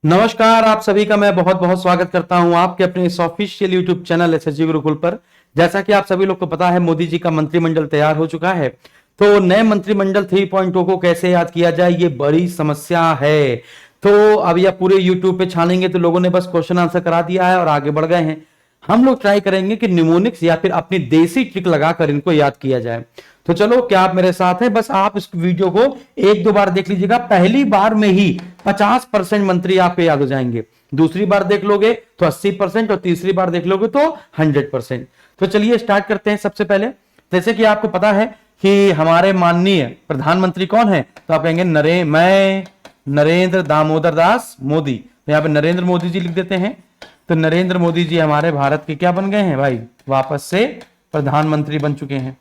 नमस्कार, आप सभी का मैं बहुत बहुत स्वागत करता हूं आपके अपने इस official YouTube channel SSG Gurukul पर। जैसा कि आप सभी लोग को पता है, मोदी जी का मंत्रिमंडल तैयार हो चुका है। तो नए मंत्रिमंडल 3.0 को कैसे याद किया जाए, ये बड़ी समस्या है। तो अब यह पूरे यूट्यूब पे छानेंगे तो लोगों ने बस क्वेश्चन आंसर करा दिया है और आगे बढ़ गए हैं। हम लोग ट्राई करेंगे कि निमोनिक्स या फिर अपनी देसी ट्रिक लगाकर इनको याद किया जाए। तो चलो, क्या आप मेरे साथ हैं? बस आप इस वीडियो को एक दो बार देख लीजिएगा, पहली बार में ही 50% मंत्री आपको याद हो जाएंगे। दूसरी बार देख लोगे तो 80% और तीसरी बार देख लोगे तो 100%। तो चलिए स्टार्ट करते हैं। सबसे पहले, जैसे कि आपको पता है कि हमारे माननीय प्रधानमंत्री कौन है, तो आप कहेंगे मैं नरेंद्र दामोदर दास मोदी। तो यहां पे नरेंद्र मोदी जी लिख देते हैं। तो नरेंद्र मोदी जी हमारे भारत के क्या बन गए हैं भाई? वापस से प्रधानमंत्री बन चुके हैं,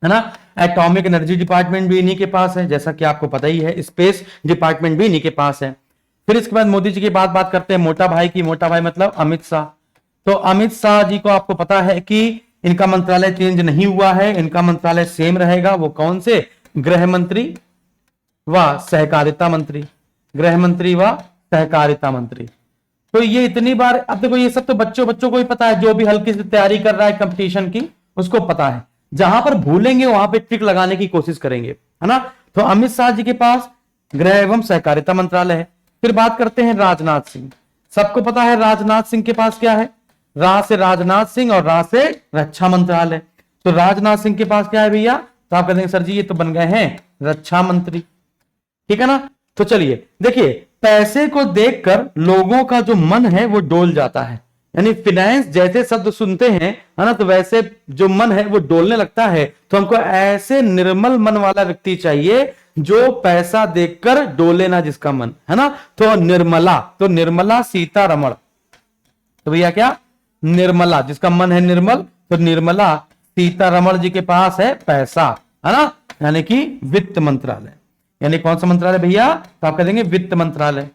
है ना। एटॉमिक एनर्जी डिपार्टमेंट भी इन्हीं के पास है, जैसा कि आपको पता ही है। स्पेस डिपार्टमेंट भी इन्हीं के पास है। फिर इसके बाद मोदी जी की बात करते हैं मोटा भाई की। मोटा भाई मतलब अमित शाह। तो अमित शाह जी को आपको पता है कि इनका मंत्रालय चेंज नहीं हुआ है, इनका मंत्रालय सेम रहेगा। वो कौन से? गृह मंत्री व सहकारिता मंत्री। गृह मंत्री व सहकारिता मंत्री। तो ये इतनी बार, अब देखो ये सब तो बच्चों को ही पता है, जो भी हल्की से तैयारी कर रहा है कंपटीशन की उसको पता है। जहां पर भूलेंगे वहां पे ट्रिक लगाने की कोशिश करेंगे, है ना। तो अमित शाह जी के पास गृह एवं सहकारिता मंत्रालय है। फिर बात करते हैं राजनाथ सिंह। सबको पता है राजनाथ सिंह के पास क्या है? रा से राजनाथ सिंह और रा से रक्षा मंत्रालय। तो राजनाथ सिंह के पास क्या है भैया? तो आप कहते हैं सर जी ये तो बन गए हैं रक्षा मंत्री, ठीक है ना। तो चलिए देखिए, पैसे को देखकर लोगों का जो मन है वो डोल जाता है। यानी फिनेंस जैसे शब्द सुनते हैं, है ना, तो वैसे जो मन है वो डोलने लगता है। तो हमको ऐसे निर्मल मन वाला व्यक्ति चाहिए जो पैसा देखकर डोले ना, जिसका मन, है ना। तो निर्मला सीतारमण। तो भैया क्या? निर्मला, जिसका मन है निर्मल। तो निर्मला सीतारमण जी के पास है पैसा, है ना, यानी कि वित्त मंत्रालय। यानी कौन सा मंत्रालय भैया? तो आप कह देंगे वित्त मंत्रालय।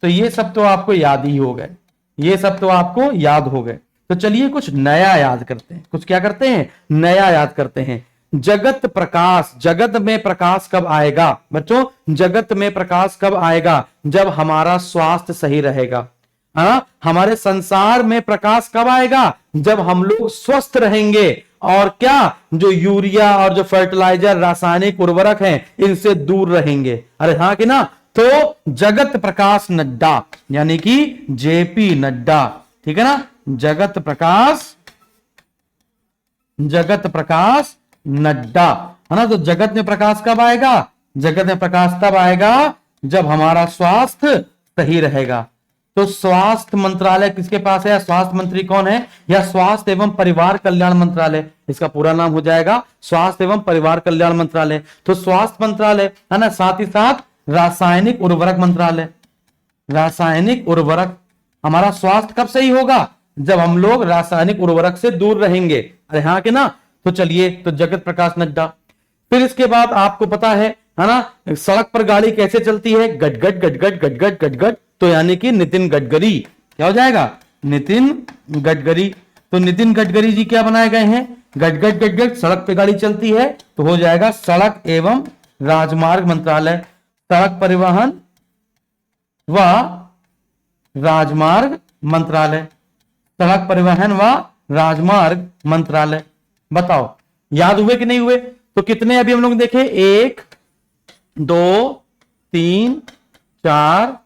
तो ये सब तो आपको याद ही हो गए, ये सब तो आपको याद हो गए। तो चलिए कुछ नया याद करते हैं। कुछ क्या करते हैं? नया याद करते हैं। जगत प्रकाश। जगत में प्रकाश कब आएगा बच्चों? जगत में प्रकाश कब आएगा? जब हमारा स्वास्थ्य सही रहेगा। हाँ, हमारे संसार में प्रकाश कब आएगा? जब हम लोग स्वस्थ रहेंगे। और क्या, जो यूरिया और जो फर्टिलाइजर रासायनिक उर्वरक हैं इनसे दूर रहेंगे। अरे हाँ कि ना। तो जगत प्रकाश नड्डा, यानी कि जेपी नड्डा, ठीक है ना। जगत प्रकाश नड्डा, है ना। तो जगत में प्रकाश कब आएगा? जगत में प्रकाश तब आएगा जब हमारा स्वास्थ्य सही रहेगा। तो स्वास्थ्य मंत्रालय किसके पास है, या स्वास्थ्य मंत्री कौन है? या स्वास्थ्य एवं परिवार कल्याण मंत्रालय, इसका पूरा नाम हो जाएगा स्वास्थ्य एवं परिवार कल्याण मंत्रालय। तो स्वास्थ्य मंत्रालय, है ना। साथ ही साथ रासायनिक उर्वरक मंत्रालय। रासायनिक उर्वरक, हमारा स्वास्थ्य कब सही होगा? जब हम लोग रासायनिक उर्वरक से दूर रहेंगे। अरे हाँ कि ना। तो चलिए, तो जगत प्रकाश नड्डा। फिर इसके बाद आपको पता है ना, सड़क पर गाड़ी कैसे चलती है? गटगट गटगट गटगट गटगट। तो यानी कि नितिन गडकरी। क्या हो जाएगा? नितिन गडकरी। तो नितिन गडकरी जी क्या बनाए गए हैं? गटगट गटगट, सड़क पे गाड़ी चलती है तो हो जाएगा सड़क एवं राजमार्ग मंत्रालय। सड़क परिवहन व राजमार्ग मंत्रालय। सड़क परिवहन व राजमार्ग मंत्रालय। बताओ याद हुए कि नहीं हुए? तो कितने अभी हम लोग देखे? 1 2 3 4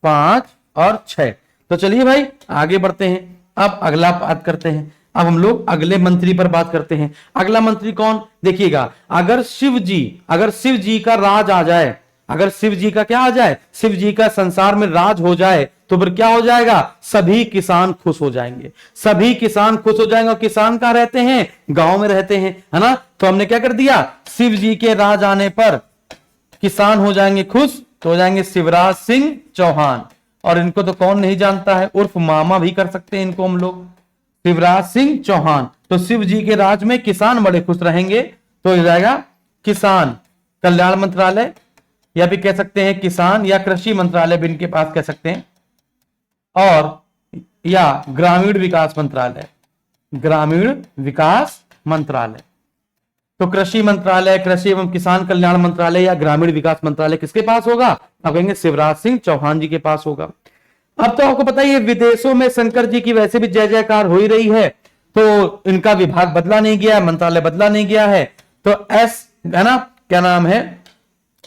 5 और 6। तो चलिए भाई आगे बढ़ते हैं। अब अगला बात करते हैं। अब हम लोग अगले मंत्री पर बात करते हैं। अगला मंत्री कौन? देखिएगा, अगर शिव जी का राज आ जाए, अगर शिव जी का क्या आ जाए? शिव जी का संसार में राज हो जाए तो फिर क्या हो जाएगा? सभी किसान खुश हो जाएंगे। सभी किसान खुश हो जाएंगे। और किसान कहां रहते हैं? गांव में रहते हैं, है ना। तो हमने क्या कर दिया? शिव जी के राज आने पर किसान हो जाएंगे खुश, तो हो जाएंगे शिवराज सिंह चौहान। और इनको तो कौन नहीं जानता है, उर्फ मामा भी कर सकते हैं इनको हम लोग, शिवराज सिंह चौहान। तो शिव जी के राज में किसान बड़े खुश रहेंगे, तो हो जाएगा किसान कल्याण मंत्रालय, या भी कह सकते हैं किसान या कृषि मंत्रालय भी इनके पास कह सकते हैं। और या ग्रामीण विकास मंत्रालय। ग्रामीण विकास मंत्रालय। तो कृषि मंत्रालय, कृषि एवं किसान कल्याण मंत्रालय या ग्रामीण विकास मंत्रालय किसके पास होगा? आप कहेंगे शिवराज सिंह चौहान जी के पास होगा। अब तो आपको पता ही है विदेशों में शंकर जी की वैसे भी जय जयकार हो ही रही है, तो इनका विभाग बदला नहीं गया, मंत्रालय बदला नहीं गया है। तो एस है ना, क्या नाम है,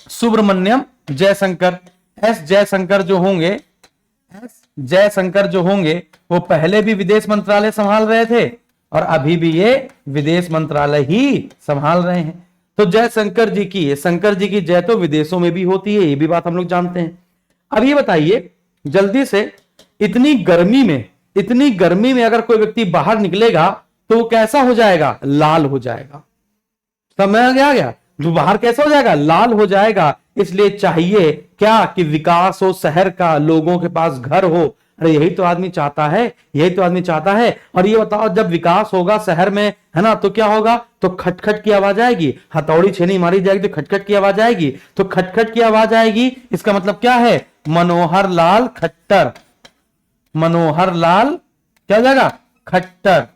सुब्रमण्यम जयशंकर। एस जयशंकर जो होंगे, एस जयशंकर जो होंगे वो पहले भी विदेश मंत्रालय संभाल रहे थे और अभी भी ये विदेश मंत्रालय ही संभाल रहे हैं। तो जयशंकर जी की, शंकर जी की जय तो विदेशों में भी होती है, ये भी बात हम लोग जानते हैं। अब ये बताइए जल्दी से, इतनी गर्मी में अगर कोई व्यक्ति बाहर निकलेगा तो वो कैसा हो जाएगा, लाल हो जाएगा। समझ आ गया, जो बाहर कैसा हो जाएगा, लाल हो जाएगा। इसलिए चाहिए क्या कि विकास हो शहर का, लोगों के पास घर हो। अरे यही तो आदमी चाहता है, यही तो आदमी चाहता है। और ये बताओ जब विकास होगा शहर में, है ना, तो क्या होगा, तो खटखट की आवाज आएगी, हथौड़ी छेनी मारी जाएगी तो खटखट की आवाज आएगी। तो खटखट की आवाज आएगी, इसका मतलब क्या है, मनोहर लाल खट्टर, मनोहर लाल क्या हो जाएगा, खट्टर,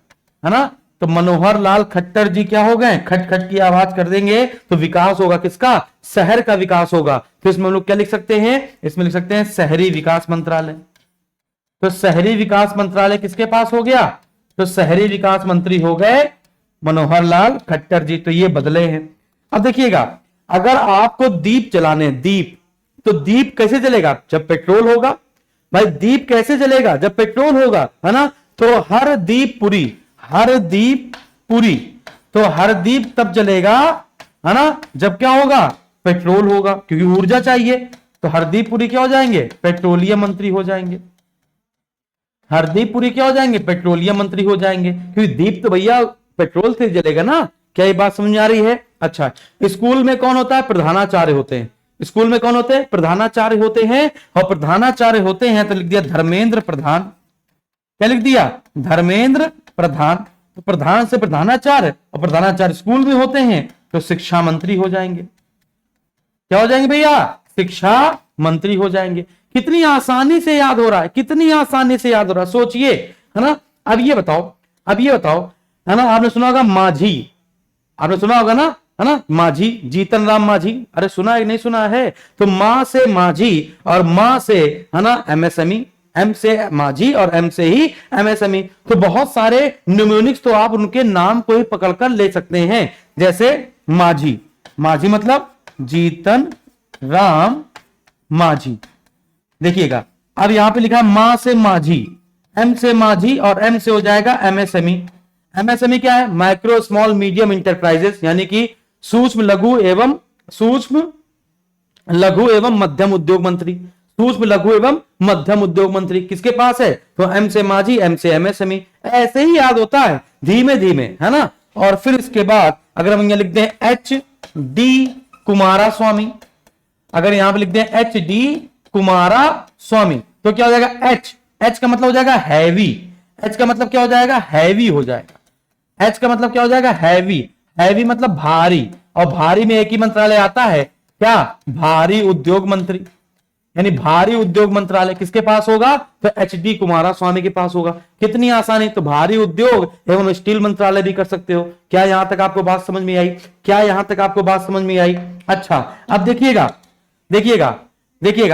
है ना। तो मनोहर लाल खट्टर जी क्या हो गए, खटखट की आवाज कर देंगे तो विकास होगा किसका, शहर का विकास होगा। तो इसमें हम लोग क्या लिख सकते हैं, इसमें लिख सकते हैं शहरी विकास मंत्रालय। तो शहरी विकास मंत्रालय किसके पास हो गया, तो शहरी विकास मंत्री हो गए मनोहर लाल खट्टर जी। तो ये बदले हैं। अब देखिएगा, अगर आपको दीप जलाने, दीप, तो दीप कैसे जलेगा, जब पेट्रोल होगा। भाई दीप कैसे जलेगा, जब पेट्रोल होगा, है ना। तो हर दीप पुरी, हर दीप पुरी, तो हर दीप तब जलेगा, है ना, जब क्या होगा, पेट्रोल होगा, क्योंकि ऊर्जा चाहिए। तो हरदीप पुरी क्या हो जाएंगे, पेट्रोलियम मंत्री हो जाएंगे। हरदीप पुरी क्या हो जाएंगे, पेट्रोलियम मंत्री हो जाएंगे, क्योंकि दीप तो भैया पेट्रोल से जलेगा ना। क्या ये बात समझ आ रही है। अच्छा, स्कूल में कौन होता है, प्रधानाचार्य होते हैं। स्कूल में कौन होते हैं, प्रधानाचार्य होते हैं। और प्रधानाचार्य होते हैं तो लिख दिया धर्मेंद्र प्रधान। क्या लिख दिया, धर्मेंद्र प्रधान। तो प्रधान से प्रधानाचार्य, और प्रधानाचार्य स्कूल में होते हैं तो शिक्षा मंत्री हो जाएंगे। क्या हो जाएंगे भैया, शिक्षा मंत्री हो जाएंगे। कितनी आसानी से याद हो रहा है, कितनी आसानी से याद हो रहा है, सोचिए, है ना। अब ये बताओ, है ना, आपने सुना होगा माझी, आपने सुना होगा ना, है ना, माझी, जीतन राम माझी। अरे सुना है नहीं सुना है। तो मां से माझी और मां से, है ना, एमएसएमई, एम से माझी और एम से ही एमएसएमई। तो बहुत सारे न्यूमोनिक्स तो आप उनके नाम को ही पकड़कर ले सकते हैं। जैसे माझी, माझी मतलब जीतन राम माझी। देखिएगा, अब यहां पे लिखा है मां से माझी, एम से माझी और एम से हो जाएगा एमएसएमई। एमएसएमई क्या है, माइक्रो स्मॉल मीडियम इंटरप्राइजेस, यानी कि सूक्ष्म लघु एवं मध्यम उद्योग मंत्री। सूक्ष्म लघु एवं मध्यम उद्योग मंत्री किसके पास है, तो एम से माझी, एम से एमएसएमई। ऐसे ही याद होता है धीमे धीमे, है ना। और फिर इसके बाद अगर हम यहां लिखते हैं एच डी कुमारा स्वामी, अगर यहां पे लिखते हैं एच डी कुमारा स्वामी, तो क्या हो जाएगा, एच, एच का मतलब हो जाएगा हैवी। एच का मतलब क्या हो जाएगा, हैवी हो जाएगा। एच का मतलब क्या हो जाएगा, हैवी। हैवी मतलब भारी, और भारी में एक ही मंत्रालय आता है, क्या, भारी उद्योग मंत्री। यानी भारी उद्योग मंत्रालय किसके पास होगा, तो एच डी कुमारा स्वामी के पास होगा। कितनी आसानी, तो भारी उद्योग एवं स्टील मंत्रालय भी कर सकते हो। क्या यहां तक आपको बात समझ में आई, क्या यहां तक आपको बात समझ में आई। अच्छा, अब देखिएगा,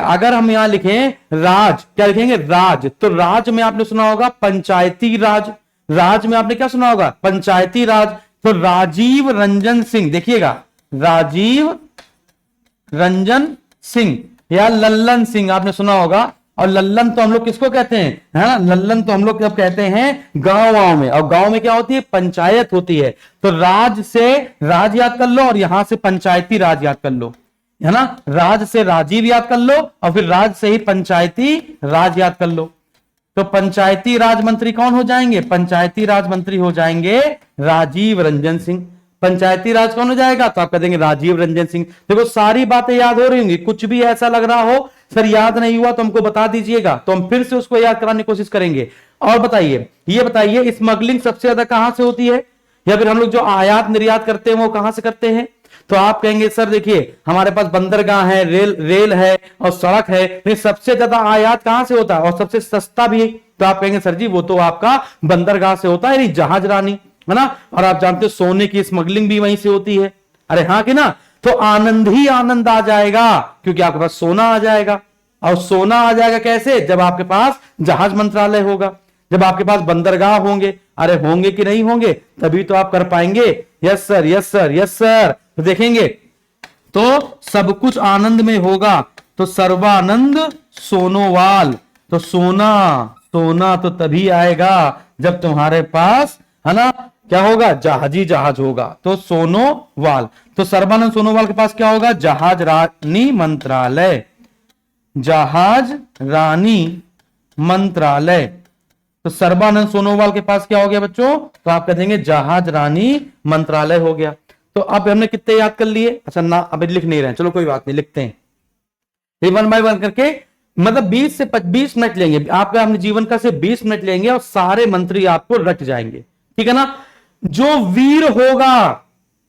अगर हम यहां लिखें राज, क्या लिखेंगे, राज, तो राज में आपने सुना होगा पंचायती राज। राज में आपने क्या सुना होगा, पंचायती राज। तो राजीव रंजन सिंह, देखिएगा, राजीव रंजन सिंह या लल्लन सिंह आपने सुना होगा। और लल्लन तो हम लोग किसको कहते हैं, है ना, लल्लन तो हम लोग कब कहते हैं, गांव में। और गांव में क्या होती है, पंचायत होती है। तो राज से राज याद कर लो और यहां से पंचायती राज याद कर लो, है ना। राज से राजीव याद कर लो और फिर राज से ही पंचायती राज याद कर लो। तो पंचायती राज मंत्री कौन हो जाएंगे, पंचायती राज मंत्री हो जाएंगे राजीव रंजन सिंह। पंचायती राज कौन हो जाएगा, तो आप कह देंगे राजीव रंजन सिंह। देखो सारी बातें याद हो रही होंगी, कुछ भी ऐसा लग रहा हो सर याद नहीं हुआ तो हमको बता दीजिएगा, तो हम फिर से उसको याद कराने की कोशिश करेंगे। और बताइए, ये बताइए स्मगलिंग सबसे ज्यादा कहां से होती है, या फिर हम लोग जो आयात निर्यात करते हैं वो कहां से करते हैं। तो आप कहेंगे सर देखिए हमारे पास बंदरगाह है, रेल है और सड़क है, लेकिन सबसे ज्यादा आयात कहां से होता है और सबसे सस्ता भी। तो आप कहेंगे सर जी वो तो आपका बंदरगाह से होता है, जहाज रानी, है ना। और आप जानते हो सोने की स्मगलिंग भी वहीं से होती है। अरे हाँ कि ना। तो आनंद ही आनंद आ जाएगा क्योंकि आपके पास सोना आ जाएगा और सोना आ जाएगा कैसे? जब आपके पास जहाज मंत्रालय होगा, जब आपके पास बंदरगाह होंगे। अरे होंगे कि नहीं होंगे, तभी तो आप कर पाएंगे। Yes sir, yes sir, yes sir. तो देखेंगे तो सब कुछ आनंद में होगा, तो सर्वानंद सोनोवाल। तो सोना, सोना तो तभी आएगा जब तुम्हारे पास, है ना, क्या होगा? जहाजी जहाज होगा, तो सोनोवाल। तो सर्बानंद सोनोवाल के पास क्या होगा? जहाज रानी मंत्रालय, जहाज रानी मंत्रालय। तो सर्बानंद सोनोवाल के पास क्या हो गया बच्चों? तो आप कह देंगे जहाज रानी मंत्रालय हो गया। तो अब हमने कितने याद कर लिए? अच्छा ना, अभी लिख नहीं रहे हैं, चलो कोई बात नहीं, लिखते हैं ये वन बाय वन करके। मतलब 20 से 20 मिनट लेंगे आपका, अपने जीवन का से 20 मिनट लेंगे और सारे मंत्री आपको रट जाएंगे, ठीक है ना। जो वीर होगा,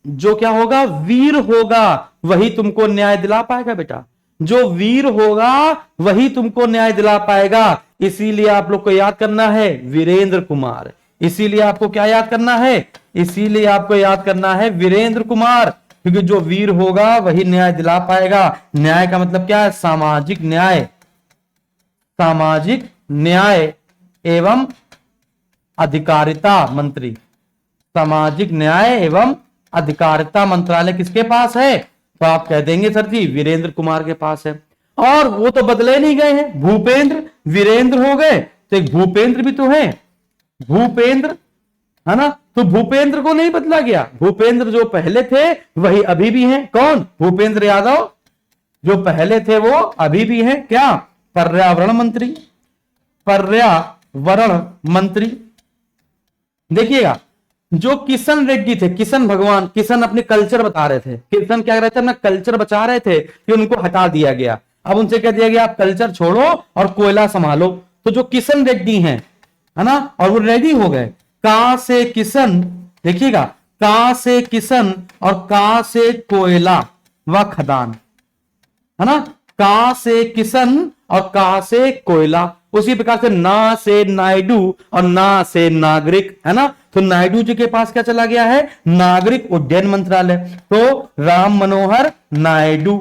जो क्या होगा? वीर होगा, वही तुमको न्याय दिला पाएगा बेटा। जो वीर होगा वही तुमको न्याय दिला पाएगा। इसीलिए आप लोग को याद करना है वीरेंद्र कुमार। इसीलिए आपको क्या याद करना है? इसीलिए आपको याद करना है वीरेंद्र कुमार, क्योंकि जो वीर होगा वही न्याय दिला पाएगा। न्याय का मतलब क्या है? सामाजिक न्याय, सामाजिक न्याय एवं अधिकारिता मंत्री। सामाजिक न्याय एवं अधिकारिता मंत्रालय किसके पास है? तो आप कह देंगे सर जी वीरेंद्र कुमार के पास है। और वो तो बदले नहीं गए हैं, भूपेंद्र वीरेंद्र हो गए, तो एक भूपेंद्र भी तो है, भूपेंद्र, है ना। तो भूपेंद्र को नहीं बदला गया, भूपेंद्र जो पहले थे वही अभी भी हैं। कौन? भूपेंद्र यादव जो पहले थे वो अभी भी हैं। क्या? पर्यावरण मंत्री, पर्यावरण मंत्री। देखिएगा जो किशन रेड्डी थे, किशन भगवान, किशन अपने कल्चर बता रहे थे, किशन क्या कर रहे थे? अपना कल्चर बचा रहे थे, कि उनको हटा दिया गया। अब उनसे कह दिया गया आप कल्चर छोड़ो और कोयला संभालो। तो जो किशन रेड्डी हैं, है ना, और वो रेडी हो गए। का से किशन, देखिएगा, का से किशन और का से कोयला व खदान, है ना। का से किशन और का से कोयला। उसी प्रकार से ना से नायडू और ना से नागरिक, है ना। तो नायडू जी के पास क्या चला गया है? नागरिक उड्डयन मंत्रालय। तो राम मनोहर नायडू।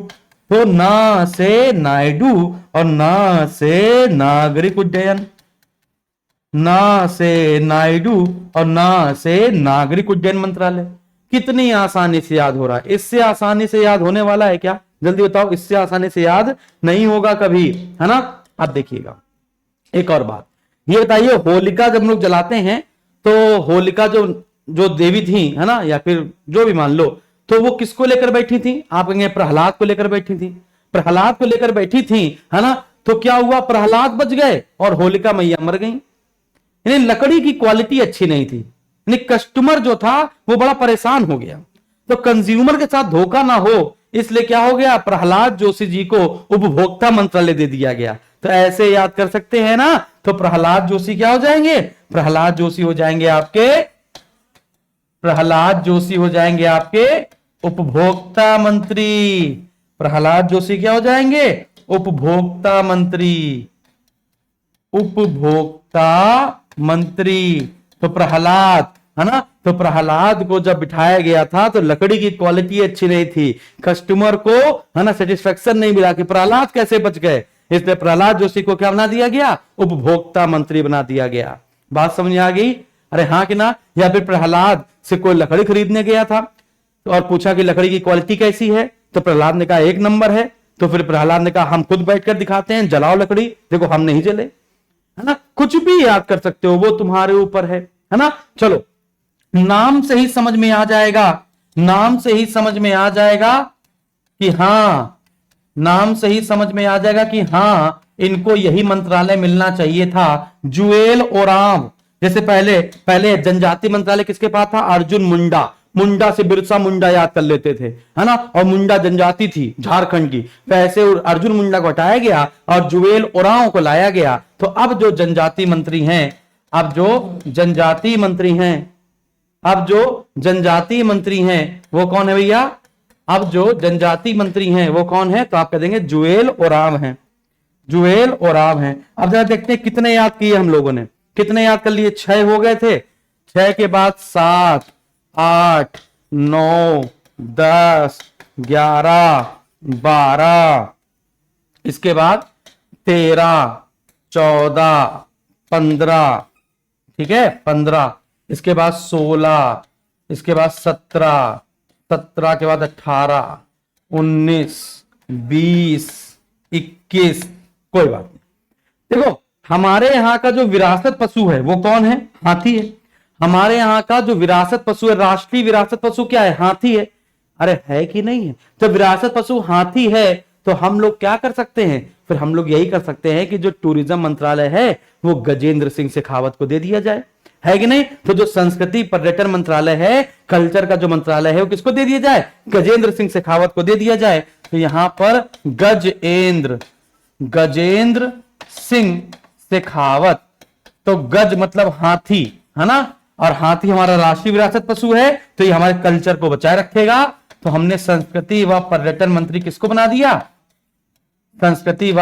तो ना से नायडू और ना से नागरिक उड्डयन, ना से नायडू और ना से नागरिक उड्डयन मंत्रालय। कितनी आसानी से याद हो रहा है? इससे आसानी से याद होने वाला है क्या? जल्दी बताओ, इससे आसानी से याद नहीं होगा कभी, है ना। अब देखिएगा एक और बात, ये बताइए होलिका जब हम लोग जलाते हैं तो होलिका जो जो देवी थी, है ना, या फिर जो भी मान लो, तो वो किसको लेकर बैठी थी? आप कहेंगे प्रहलाद को लेकर बैठी थी। प्रहलाद को लेकर बैठी थी, है ना। तो क्या हुआ? प्रहलाद बच गए और होलिका मैया मर गई। यानी लकड़ी की क्वालिटी अच्छी नहीं थी, यानी कस्टमर जो था वो बड़ा परेशान हो गया। तो कंज्यूमर के साथ धोखा ना हो, इसलिए क्या हो गया? प्रहलाद जोशी जी को उपभोक्ता मंत्रालय दे दिया गया। तो ऐसे याद कर सकते हैं ना। तो प्रहलाद जोशी क्या हो जाएंगे? प्रहलाद जोशी हो जाएंगे आपके, प्रहलाद जोशी हो जाएंगे आपके उपभोक्ता मंत्री। प्रहलाद जोशी क्या हो जाएंगे? उपभोक्ता मंत्री, उपभोक्ता मंत्री। तो प्रहलाद, है ना, तो प्रहलाद को जब बिठाया गया था तो लकड़ी की क्वालिटी अच्छी नहीं थी, कस्टमर को, है ना, सेटिस्फेक्शन नहीं मिला कि प्रहलाद कैसे बच गए। इसलिए प्रहलाद जोशी को क्या बना दिया गया? उपभोक्ता मंत्री बना दिया गया। बात समझ आ गई? अरे हाँ कि ना। या फिर प्रहलाद से कोई लकड़ी खरीदने गया था और पूछा कि लकड़ी की क्वालिटी कैसी है, तो प्रहलाद ने कहा 1 नंबर है। तो फिर प्रहलाद ने कहा हम खुद बैठकर दिखाते हैं, जलाओ लकड़ी, देखो हम नहीं जले, है ना। कुछ भी याद कर सकते हो, वो तुम्हारे ऊपर है ना। चलो, नाम से ही समझ में आ जाएगा, नाम से ही समझ में आ जाएगा कि हां, नाम से ही समझ में आ जाएगा कि हां इनको यही मंत्रालय मिलना चाहिए था, जुएल ओराम। जैसे पहले पहले जनजाति मंत्रालय किसके पास था? अर्जुन मुंडा। मुंडा से बिरसा मुंडा याद कर लेते थे, है ना, और मुंडा जनजाति थी झारखंड की। वैसे अर्जुन मुंडा को हटाया गया और जुएल ओरांव को लाया गया। तो अब जो जनजाति मंत्री हैं, अब जो जनजाति मंत्री हैं, अब जो जनजाति मंत्री हैं वो कौन है भैया? अब जो जनजाति मंत्री हैं वो कौन है? तो आप कह देंगे जुएल ओराम हैं, जुएल ओराम हैं। अब जरा देखते हैं कितने याद किए हम लोगों ने, कितने याद कर लिए? 6 हो गए थे, 6 के बाद 7, 8, 9, 10, 11, 12, इसके बाद 13, 14, 15, ठीक है 15, इसके बाद 16, इसके बाद 17, 17 के बाद 18, 19, 20, 21, कोई बात नहीं। देखो हमारे यहाँ का जो विरासत पशु है वो कौन है? हाथी है। हमारे यहाँ का जो विरासत पशु है, राष्ट्रीय विरासत पशु क्या है? हाथी है। अरे है कि नहीं है? तो विरासत पशु हाथी है तो हम लोग क्या कर सकते हैं? फिर हम लोग यही कर सकते हैं कि जो टूरिज्म मंत्रालय है वो गजेंद्र सिंह शेखावत को दे दिया जाए, है कि नहीं? तो जो संस्कृति पर्यटन मंत्रालय है, कल्चर का जो मंत्रालय है वो किसको दे दिया जाए? गजेंद्र सिंह शेखावत को दे दिया जाए। तो यहां पर गजेंद्र सिंह शेखावत, तो गज मतलब हाथी है ना, और हाथी हमारा राष्ट्रीय विरासत पशु है तो ये हमारे कल्चर को बचाए रखेगा। तो हमने संस्कृति व पर्यटन मंत्री किसको बना दिया? संस्कृति व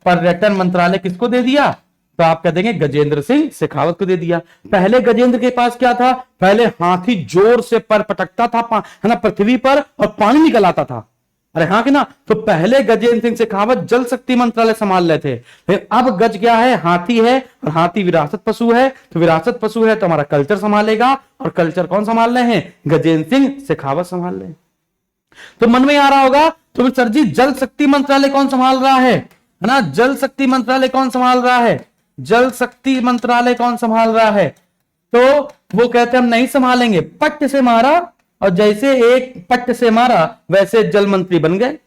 पर्यटन मंत्रालय किसको दे दिया? तो आप कह देंगे गजेंद्र सिंह शेखावत को दे दिया। पहले गजेंद्र के पास क्या था? पहले हाथी जोर से पर पटकता था है ना पृथ्वी पर और पानी निकल आता था। अरे हाँ कि ना? तो पहले गजेंद्र सिंह शेखावत जल शक्ति मंत्रालय संभाल रहे थे। अब गज क्या है? हाथी है, और हाथी विरासत पशु है। तो विरासत पशु है तो हमारा कल्चर संभालेगा, और कल्चर कौन संभाल रहे हैं? गजेंद्र सिंह शेखावत संभाल रहे हैं। तो मन में आ रहा होगा तो सर जी जल शक्ति मंत्रालय कौन संभाल रहा है ना? जल शक्ति मंत्रालय कौन संभाल रहा है? जल शक्ति मंत्रालय कौन संभाल रहा है? तो वो कहते हैं हम नहीं संभालेंगे, पट्ट से मारा, और जैसे एक पट्ट से मारा वैसे जल मंत्री बन गए,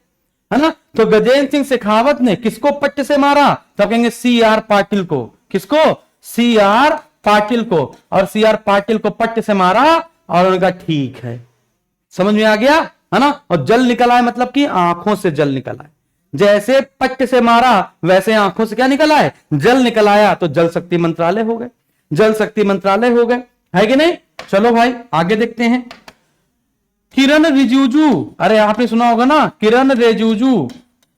है ना? तो गजेंद्र सिंह शेखावत ने किसको पट्ट से मारा? तो कहेंगे CR पाटिल को। किसको? CR पाटिल को। और CR पाटिल को पट्ट से मारा और उनका ठीक है। समझ में आ गया है ना? और जल निकल आए मतलब कि आंखों से जल निकल आए। जैसे पट्ट से मारा वैसे आंखों से क्या निकल आए? जल निकल आया। तो जल शक्ति मंत्रालय हो गए, जल शक्ति मंत्रालय हो गए, है कि नहीं? चलो भाई आगे देखते हैं। किरण रिजिजू, अरे आपने सुना होगा ना किरण रिजिजू,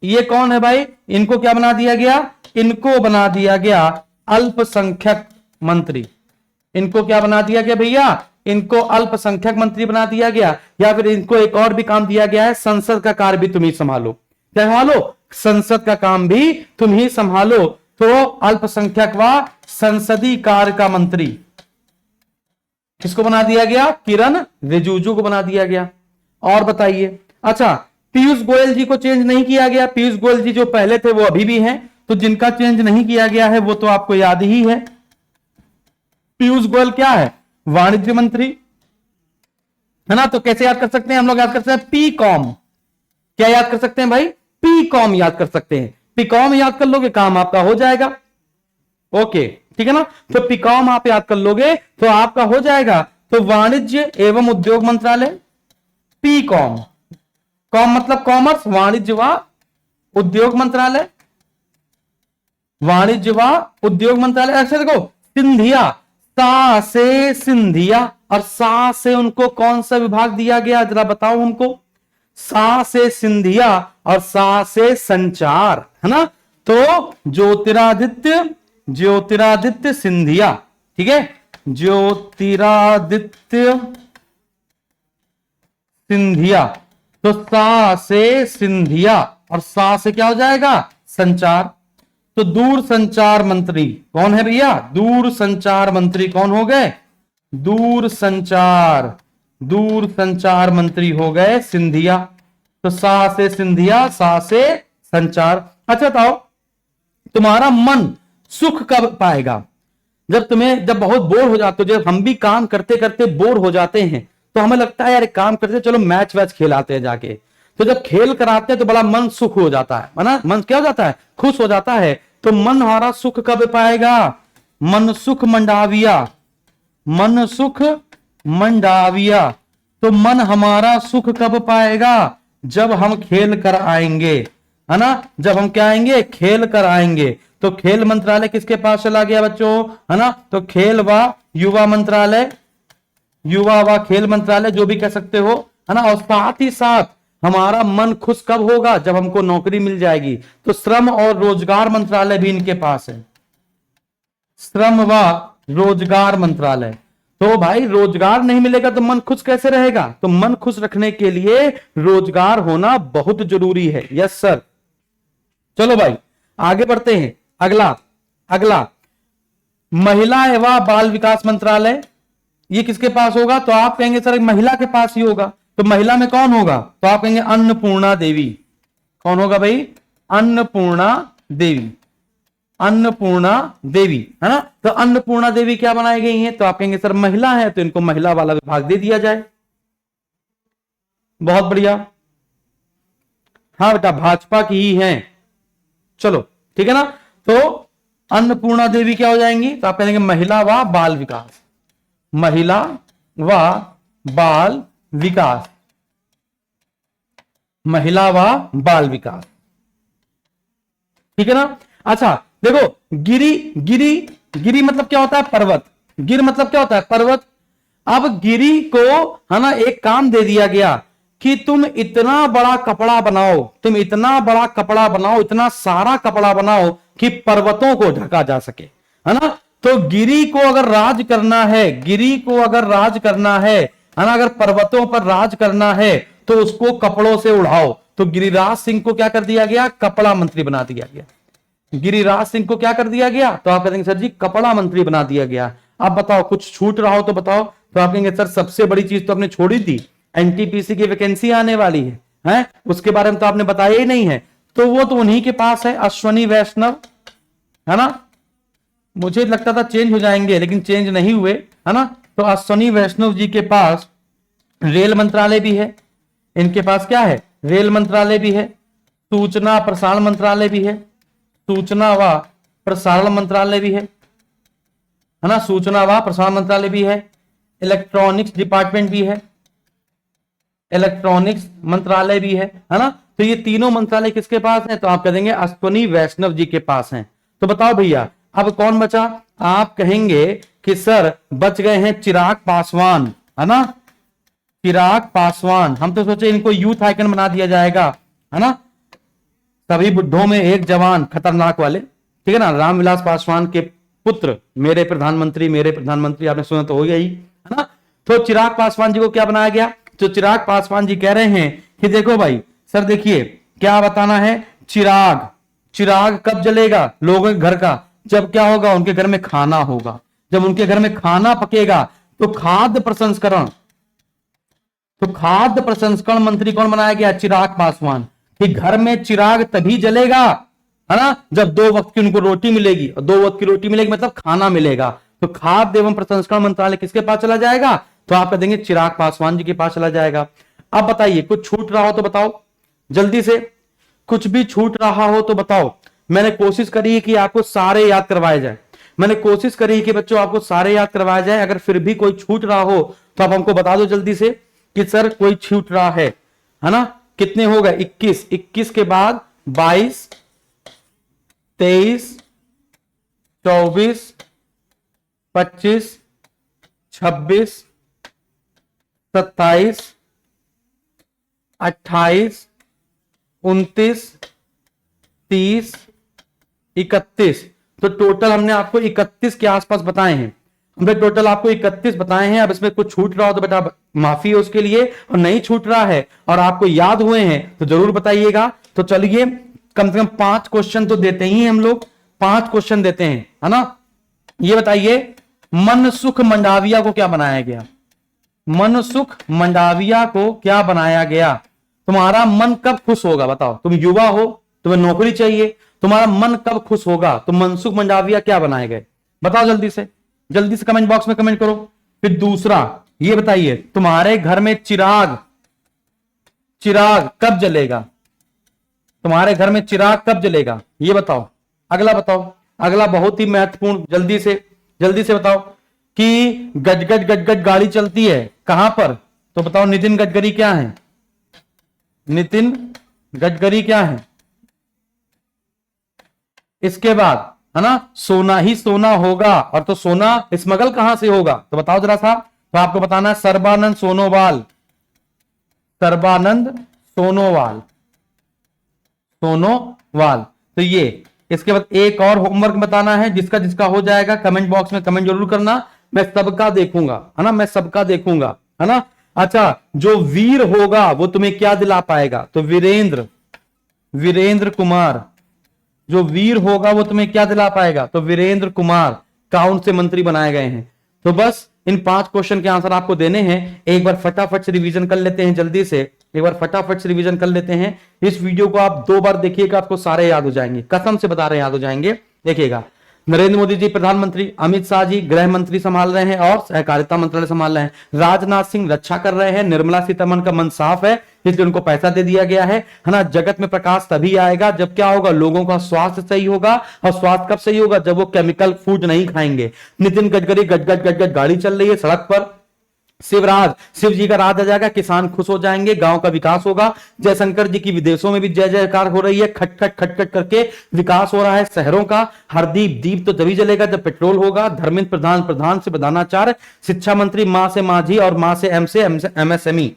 ये कौन है भाई? इनको क्या बना दिया गया? इनको बना दिया गया अल्पसंख्यक मंत्री। इनको क्या बना दिया गया भैया? इनको अल्पसंख्यक मंत्री बना दिया गया। या फिर इनको एक और भी काम दिया गया है, संसद का कार्य भी तुम ही संभालो। क्या संभालो? संसद का काम भी तुम ही संभालो। तो अल्पसंख्यक व संसदीय कार्य का मंत्री किसको बना दिया गया? किरण रिजिजू को बना दिया गया। और बताइए, अच्छा पीयूष गोयल जी को चेंज नहीं किया गया। पीयूष गोयल जी जो पहले थे वो अभी भी हैं, तो जिनका चेंज नहीं किया गया है वो तो आपको याद ही है। पीयूष गोयल क्या है? वाणिज्य मंत्री, है ना? तो कैसे याद कर सकते हैं हम लोग? याद कर सकते हैं पी कॉम। क्या याद कर सकते हैं भाई? पी कॉम याद कर सकते हैं। पी कॉम याद कर लोगे काम आपका हो जाएगा। ओके ठीक है ना? तो पी कॉम आप याद कर लोगे तो आपका हो जाएगा। तो वाणिज्य एवं उद्योग मंत्रालय, पी कॉम। कॉम मतलब कॉमर्स, वाणिज्य व उद्योग मंत्रालय, वाणिज्य व उद्योग मंत्रालय। अच्छा देखो सिंधिया, सा से सिंधिया, और सा से उनको कौन सा विभाग दिया गया जरा बताओ हमको? सा से सिंधिया और सा से संचार, है ना? तो ज्योतिरादित्य सिंधिया, ठीक है? ज्योतिरादित्य सिंधिया। तो सा से सिंधिया और सा से क्या हो जाएगा? संचार। तो दूर संचार मंत्री कौन है भैया? दूर संचार मंत्री कौन हो गए? दूर संचार मंत्री हो गए सिंधिया। तो सा से सिंधिया, सा से संचार। अच्छा बताओ तुम्हारा मन सुख कब पाएगा? जब बहुत बोर हो जाते हो। जब हम भी काम करते करते बोर हो जाते हैं तो हमें लगता है यार एक काम करते चलो मैच वैच खेलाते हैं जाके। तो जब खेल कराते हैं तो बड़ा मन सुख हो जाता है ना? मन क्या हो जाता है? खुश हो जाता है। तो मन हमारा सुख कब पाएगा? मन सुख मंडाविया, मन सुख मंडाविया। तो मन हमारा सुख कब पाएगा? जब हम खेल कर आएंगे, है ना? जब हम क्या आएंगे? खेल कर आएंगे। तो खेल मंत्रालय किसके पास चला गया बच्चों? है ना? तो खेल व युवा मंत्रालय, युवा व खेल मंत्रालय जो भी कह सकते हो, है ना? और साथ ही साथ हमारा मन खुश कब होगा? जब हमको नौकरी मिल जाएगी। तो श्रम और रोजगार मंत्रालय भी इनके पास है, श्रम व रोजगार मंत्रालय। तो भाई रोजगार नहीं मिलेगा तो मन खुश कैसे रहेगा? तो मन खुश रखने के लिए रोजगार होना बहुत जरूरी है। Yes sir. चलो भाई आगे बढ़ते हैं। अगला अगला महिला एवं बाल विकास मंत्रालय, ये किसके पास होगा? तो आप कहेंगे सर महिला के पास ही होगा, तो महिला में कौन होगा? तो आप कहेंगे अन्नपूर्णा देवी। कौन होगा भाई? अन्नपूर्णा देवी। अन्नपूर्णा देवी, है ना। तो अन्नपूर्णा देवी क्या बनाई गई हैं? तो आप कहेंगे सर महिला है, तो इनको महिला वाला विभाग दे दिया जाए। बहुत बढ़िया। हाँ बेटा, भाजपा की ही है। चलो ठीक है ना। तो अन्नपूर्णा देवी क्या हो जाएंगी? तो आप कहेंगे महिला व बाल विकास। महिला व बाल विकास। महिला व बाल विकास, ठीक है ना। अच्छा देखो, गिरी गिरी गिरी मतलब क्या होता है? पर्वत। गिर मतलब क्या होता है? पर्वत। अब गिरी को, है ना, एक काम दे दिया गया कि तुम इतना बड़ा कपड़ा बनाओ, तुम इतना बड़ा कपड़ा बनाओ, इतना सारा कपड़ा बनाओ कि पर्वतों को ढका जा सके, है ना। तो गिरी को अगर राज करना है, गिरी को अगर राज करना है ना, अगर पर्वतों पर राज करना है तो उसको कपड़ों से उड़ाओ। तो गिरिराज सिंह को क्या कर दिया गया? कपड़ा मंत्री बना दिया गया। गिरिराज सिंह को क्या कर दिया गया? तो आप कहेंगे सर जी कपड़ा मंत्री बना दिया गया। अब बताओ कुछ छूट रहा हो तो बताओ। तो आप कहेंगे सर सबसे बड़ी चीज तो आपने छोड़ी थी, एनटीपीसी की वैकेंसी आने वाली है, उसके बारे में तो आपने बताया ही नहीं है। तो वो तो उन्हीं के पास है, अश्वनी वैष्णव, है ना। मुझे लगता था चेंज हो जाएंगे, लेकिन चेंज नहीं हुए, है ना। तो अश्वनी वैष्णव जी के पास रेल मंत्रालय भी है, इनके पास क्या है? रेल मंत्रालय भी है, सूचना प्रसारण मंत्रालय भी है, सूचना व प्रसारण मंत्रालय भी है ना, सूचना व प्रसारण मंत्रालय भी है, इलेक्ट्रॉनिक्स डिपार्टमेंट भी है, इलेक्ट्रॉनिक्स मंत्रालय भी है ना। तो ये तीनों मंत्रालय किसके पास है? तो आप कह देंगे अश्वनी वैष्णव जी के पास हैं। तो बताओ भैया अब कौन बचा? आप कहेंगे कि सर बच गए हैं चिराग पासवान, है ना। चिराग पासवान, हम तो सोचे इनको यूथ आइकन बना दिया जाएगा, है ना। सभी बुड्ढों में एक जवान, खतरनाक वाले, ठीक है ना। रामविलास पासवान के पुत्र, मेरे प्रधानमंत्री आपने सुना तो हो गया ही, है ना। तो चिराग पासवान जी को क्या बनाया गया? तो चिराग पासवान जी कह रहे हैं कि देखो भाई सर, देखिए क्या बताना है, चिराग चिराग कब जलेगा लोगों के घर का? जब क्या होगा? उनके घर में खाना होगा। जब उनके घर में खाना पकेगा तो खाद्य प्रसंस्करण, तो खाद्य प्रसंस्करण मंत्री कौन बनाया गया? चिराग पासवान। कि घर में चिराग तभी जलेगा, है ना, जब 2 वक्त की उनको रोटी मिलेगी, और 2 वक्त की रोटी मिलेगी मतलब खाना मिलेगा। तो खाद्य एवं प्रसंस्करण मंत्रालय किसके पास चला जाएगा? तो आप कह देंगे चिराग पासवान जी के पास चला जाएगा। अब बताइए कुछ छूट रहा हो तो बताओ जल्दी से, कुछ भी छूट रहा हो तो बताओ। मैंने कोशिश करी है कि आपको सारे याद करवाए जाए, मैंने कोशिश करी है कि बच्चों आपको सारे याद करवाया जाए। अगर फिर भी कोई छूट रहा हो तो आप हमको बता दो जल्दी से कि सर कोई छूट रहा है ना। कितने हो गए? 21, 21 के बाद 22, 23, 24, 25, 26, 27, 28, 29, 30, 31। तो टोटल हमने आपको 31 के आसपास बताए हैं। हमने टोटल आपको 31 बताए हैं। अब इसमें कुछ छूट रहा हो तो बेटा माफी है उसके लिए, और नहीं छूट रहा है और आपको याद हुए हैं तो जरूर बताइएगा। तो चलिए कम से कम 5 क्वेश्चन तो देते ही हम लोग, 5 क्वेश्चन देते हैं, है ना। ये बताइए मनसुख मंडाविया को क्या बनाया गया? मनसुख मंडाविया को क्या बनाया गया? तुम्हारा मन कब खुश होगा बताओ? तुम युवा हो, तुम्हें नौकरी चाहिए, तुम्हारा मन कब खुश होगा? तो मनसुख मंडाविया क्या बनाए गए बताओ जल्दी से कमेंट बॉक्स में कमेंट करो। फिर दूसरा ये बताइए तुम्हारे घर में चिराग कब जलेगा? तुम्हारे घर में चिराग कब जलेगा ये बताओ। अगला बताओ, अगला बहुत ही महत्वपूर्ण, जल्दी से बताओ कि गजगज गाड़ी चलती है कहां पर? तो बताओ नितिन गडकरी क्या है? नितिन गडकरी क्या है? इसके बाद है ना सोना ही सोना होगा, और तो सोना स्मगल कहां से होगा? तो बताओ जरा सा। तो आपको बताना है सर्बानंद सोनोवाल, सोनोवाल। तो ये, इसके बाद एक और होमवर्क बताना है, जिसका हो जाएगा कमेंट बॉक्स में कमेंट जरूर करना। मैं सबका देखूंगा, है ना, मैं सबका देखूंगा, है ना। अच्छा, जो वीर होगा वो तुम्हें क्या दिला पाएगा? तो वीरेंद्र कुमार, जो वीर होगा वो तुम्हें क्या दिला पाएगा? तो वीरेंद्र कुमार काउंट से मंत्री बनाए गए हैं। तो बस इन 5 क्वेश्चन के आंसर आपको देने हैं। एक बार फटाफट से रिवीजन कर लेते हैं, जल्दी से एक बार फटाफट से रिवीजन कर लेते हैं। इस वीडियो को आप 2 बार देखिएगा, आपको सारे याद हो जाएंगे, कसम से बता रहे हैं याद हो जाएंगे। देखिएगा, नरेंद्र मोदी जी प्रधानमंत्री, अमित शाह जी गृह मंत्री संभाल रहे हैं और सहकारिता मंत्रालय संभाल रहे हैं, राजनाथ सिंह रक्षा कर रहे हैं, निर्मला सीतारमण का मन साफ है इसलिए उनको पैसा दे दिया गया है ना। जगत में प्रकाश तभी आएगा जब क्या होगा, लोगों का स्वास्थ्य सही होगा। और स्वास्थ्य कब सही होगा? जब वो केमिकल फूड नहीं खाएंगे। नितिन गडकरी गट गट गट गट गाड़ी चल रही है सड़क पर। शिवराज, शिव जी का राज आ जाएगा, किसान खुश हो जाएंगे, गांव का विकास होगा। जयशंकर जी की विदेशों में भी जय जयकार हो रही है, खटखट खटखट करके विकास हो रहा है शहरों का। हरदीप, दीप तो तभी जलेगा जब पेट्रोल होगा। धर्मेंद्र प्रधान, प्रधान से प्रधानाचार्य। शिक्षा मंत्री मां से माझी और मां से एमएसएमई।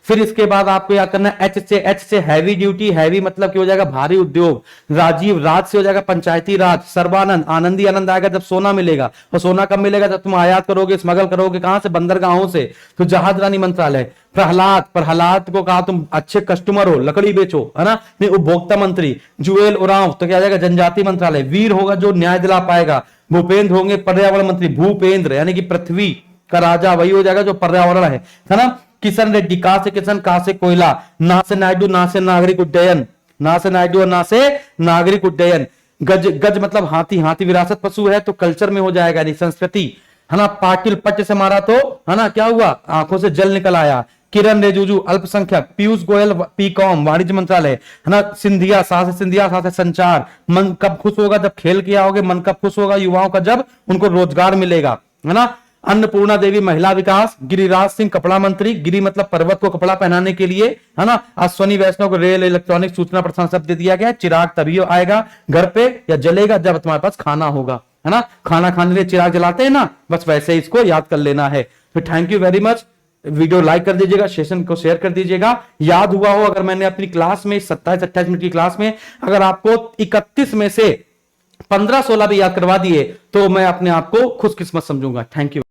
फिर इसके बाद आपको याद करना है एच से हैवी ड्यूटी, हैवी मतलब क्या हो जाएगा? भारी उद्योग। राजीव, राज से हो जाएगा पंचायती राज। सर्बानंद, आनंदी आनंद आएगा जब सोना मिलेगा। और सोना कब मिलेगा? जब तुम आयात करोगे, स्मगल करोगे। कहां से? बंदरगाहों से। तो जहाजरानी मंत्रालय। प्रहलाद, प्रहलाद को कहा तुम अच्छे कस्टमर हो, लकड़ी बेचो, है ना। उपभोक्ता मंत्री। जुएल ओरांव तो क्या जाएगा? जनजाति मंत्रालय। वीर होगा जो न्याय दिला पाएगा। भूपेंद्र होंगे पर्यावरण मंत्री। भूपेंद्र यानी कि पृथ्वी का राजा वही हो जाएगा जो पर्यावरण है ना। किशन रेड्डी, का से किशन, का से कोयला। ना से नायडू, ना से नागरिक उड्डयन। ना से नायडू और ना से नागरिक उड्डयन। गज, गज मतलब हाथी, हाथी विरासत पशु है तो कल्चर में हो जाएगा, यानी संस्कृति, है ना। पाटिल, पट से मारा तो है ना क्या हुआ? आंखों से जल निकल आया। किरण रिजिजू, अल्पसंख्यक। पीयूष गोयल, पीकॉम वाणिज्य मंत्रालय, है ना। सिंधिया, सा से सिंधिया, सा से संचार। मन कब खुश होगा? जब खेल किया होगे। मन कब खुश होगा युवाओं का? जब उनको रोजगार मिलेगा, है ना। अन्नपूर्णा देवी, महिला विकास। गिरिराज सिंह, कपड़ा मंत्री। गिरी मतलब पर्वत को कपड़ा पहनाने के लिए, है ना। अश्वनी वैष्णव को रेल, इलेक्ट्रॉनिक, सूचना प्रसारण शब्द दे दिया गया। चिराग तभी आएगा घर पे या जलेगा जब तुम्हारे पास खाना होगा, है ना। खाना खाने के लिए चिराग जलाते हैं ना, बस वैसे इसको याद कर लेना है। तो thank you very much. Video like कर दीजिएगा, सेशन को शेयर कर दीजिएगा। याद हुआ हो अगर मैंने अपनी क्लास में 27-28 मिनट की क्लास में अगर आपको 31 में से 15-16 भी याद करवा दिए तो मैं अपने आप को खुशकिस्मत समझूंगा। Thank you.